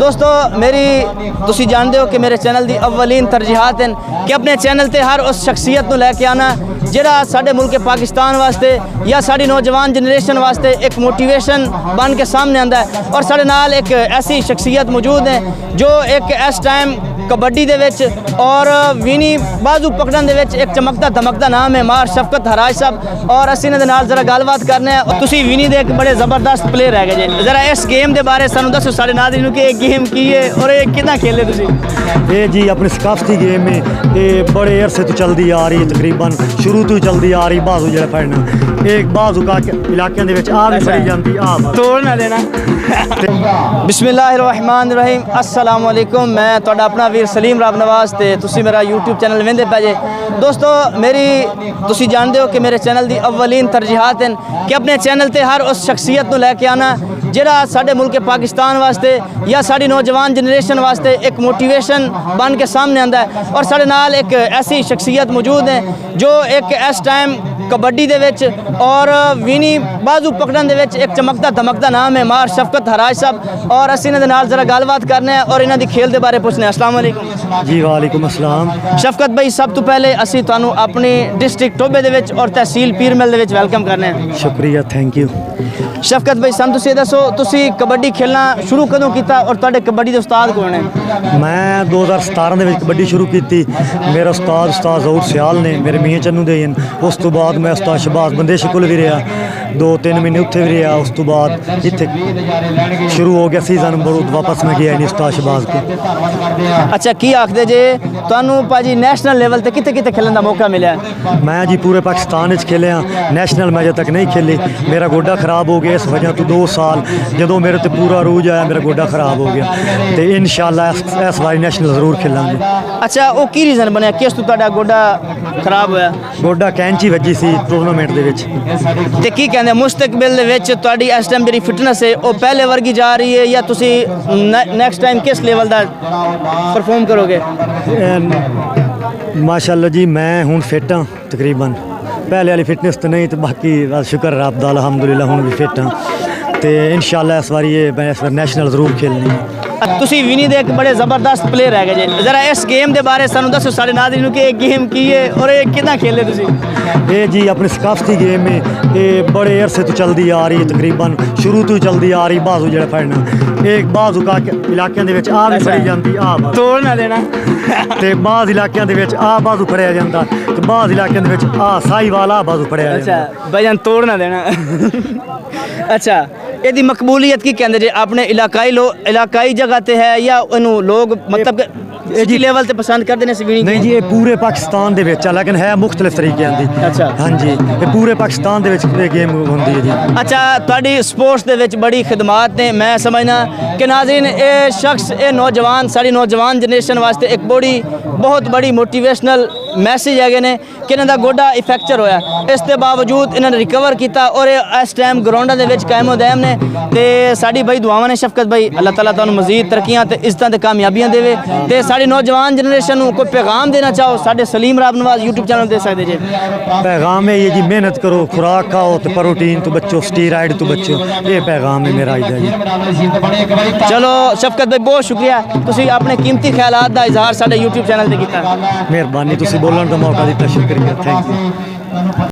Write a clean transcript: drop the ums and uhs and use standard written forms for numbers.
दोस्तों मेरी तुसी जानते हो कि मेरे चैनल की अव्वलीन तरजीहात हैं कि अपने चैनल ते हर उस शख्सियत को लैके आना जिहड़ा साडे मुल्क पाकिस्तान वास्ते या साड़ी नौजवान जनरेशन वास्ते एक मोटिवेशन बन के सामने आंदा है। और साडे नाल एक ऐसी शख्सियत मौजूद है जो एक इस टाइम कबड्डी दे विच और वीनी बाजू पकड़न दे विच एक चमकदा धमकदा नाम है मार शफकत हराज साहब। और असीं इन्हां दे नाल जरा गलबात करने और तुसीं वीनी दे एक बड़े ज़बरदस्त प्लेयर है जे, जरा इस गेम के बारे सानू दसो साडे नाज़रीन कि ये गेम की है और ये कितना खेले तुसीं? ये जी अपनी सकाफती गेम है, ये बड़े अरसे तो चलती आ रही, तकरीबन शुरू तो चलती आ रही। बाजू जो फड़ना एक बाजू का इलाकों के आ भी फड़ी जाती आ तोड़ ना देना। बिस्मिल्लाहिर्रहमानिर्रहीम, अस्सलाम वालेकुम। मैं तुहाडा अपना वीर सलीम राब नवाज ते तुसी मेरा यूट्यूब चैनल वेंदे पे जे। दोस्तों मेरी तुसी जानते हो कि मेरे चैनल की अव्वलीन तरजीहात हैं कि अपने चैनल ते हर उस शख्सियत को लैके आना जिहड़ा साडे मुल्क पाकिस्तान वास्ते या साड़ी नौजवान जनरेशन वास्ते एक मोटिवेशन बन के सामने आंदा है। और साडे नाल एक ऐसी शख्सियत मौजूद है जो एक इस टाइम कबड्डी दे विच और वीनी बाजू पकड़न दे विच एक चमकदा धमकदा नाम है मार शफकत हराज साहब। और असीं इन्हां दे नाल जरा गलबात करने और इन्हां दी खेल दे बारे पुछने। अस्सलाम वालेकुम जी। वालेकुम अस्सलाम। शफकत भाई, सब तो पहले असीं तुहानू अपनी डिस्ट्रिक्ट टोबे दे विच और तहसील पीरमल दे विच वेलकम करने। शुक्रिया, थैंक यू। शफकत भाई सानू तुसीं दसो तुसीं कबड्डी खेलना शुरू कदों कीता और तुहाडे कबड्डी दे उस्ताद कौन है? मैं 2017 ਦੇ ਵਿੱਚ कबड्डी शुरू की। मेरा उस्ताद ज़हूर सियाल ने, मेरे मियाँ चन्नू दे हैं। उस तो बाद मैं उस्ताद शहबाज बंदेश कोल भी रहा, 2-3 महीने उत्थे भी रहा। उस तो बाद इत्थे शुरू हो गया सीजन, बहुत वापस मैं गया नहीं उस्ताद शहबाज को। अच्छा, की आखदे जे तुहानू भाजी नेशनल लेवल ते किते किते खेलने का मौका मिला? मैं जी पूरे पाकिस्तान खेले, नेशनल मैं अजे तक नहीं खेली। मेरा गोडा खराब हो गया, इस वजह तो 2 साल जो मेरे तो पूरा रूज आया मेरा गोडा खराब हो गया। तो इंशाअल्लाह इस बार नेशनल जरूर खेलांगे। अच्छा, वो की रीजन बनया किस तो तुहाडा गोडा खराब होया? गोडा कैंची वजी सी टूर्नामेंट दे विच। ते की कहंदे मुस्तकबिल दे विच तुहाडी इस टाइम जेहड़ी फिटनेस है वो पहले वर्गी जा रही है या तुसी नेक्स्ट टाइम किस लेवल दा परफॉर्म करोगे? माशाअल्लाह जी, मैं हुण फिट हाँ तकरीबन। पहले वाली फिटनेस तो नहीं, तो बाकी शुक्र रब दा अल्हम्दुलिल्लाह हुण भी फिट हाँ। तो इंशाअल्लाह इस बार ये नेशनल जरूर खेलनी है। तुसी विनी दे एक बड़े ज़बरदस्त प्लेयर है जे, जरा इस गेम के बारे सानू दसो साडे नाज़रीन कि ये गेम की है और ये कितना खेले तुसी? ये जी अपनी सकाफती गेम है, ये बड़े अरसे तो चलती आ रही, तकरीबन शुरू तो चलती आ रही। बाजू जो फड़ना एक बाजू का इलाकों के आ भी फड़ी जाती आ तोड़ ना देना। तो बाज़ इलाकों के आ बाजू फड़िया जाता, तो बाज़ इलाकों के आ साहीवाल आ बाजू फड़िया। अच्छा भाईजान, तोड़ ना देना। अच्छा, यदि मकबूलियत की कहते जे अपने इलाकाई जगह ते है या इनू लोग मतलब जी लेवल ते पसंद करते हैं? नहीं जी, ये पूरे पाकिस्तान दे विच, लेकिन है मुख्तलिफ तरीके दी। अच्छा हाँ जी, ये पूरे पाकिस्तान दे विच गेम होंदी है जी। अच्छा, तुहाडी स्पोर्ट्स दे विच बड़ी खिदमात ने। मैं समझना कि नाज़रीन ये शख्स ये नौजवान साड़ी नौजवान जनरेशन वास्ते एक बहुत बड़ी मोटिवेशनल मैसेज है ने कि इन्हां दा गोडा फ्रैक्चर होया, इसके बावजूद इन्होंने रिकवर किया और इस टाइम ग्राउंडा दे विच कायम दायम ने। ते साड़ी भाई दुआवां ने शफकत भाई, अल्लाह ताला तुहानू मजीद तरक्कियां ते इज्जतां ते कामयाबियां देवे। ते साड़ी नौजवान जनरेशन को कोई पैगाम देना चाहो साढ़े सलीम राब नवाज यूट्यूब चैनल दे सकते जे? पैगाम है ये जी, मेहनत करो, खुराक खाओ तो प्रोटीन तो बच्चो, स्टीराइड तो बच्चो, ये पैगाम है मेरा जी। चलो शफकत भाई, बहुत शुक्रिया, तुसी अपने कीमती ख्यालात दा इजहार साढ़े यूट्यूब चैनल ते कीता। मेहरबानी, तुसी बोलने का मौका दिता, शुक्रिया, थैंक यू।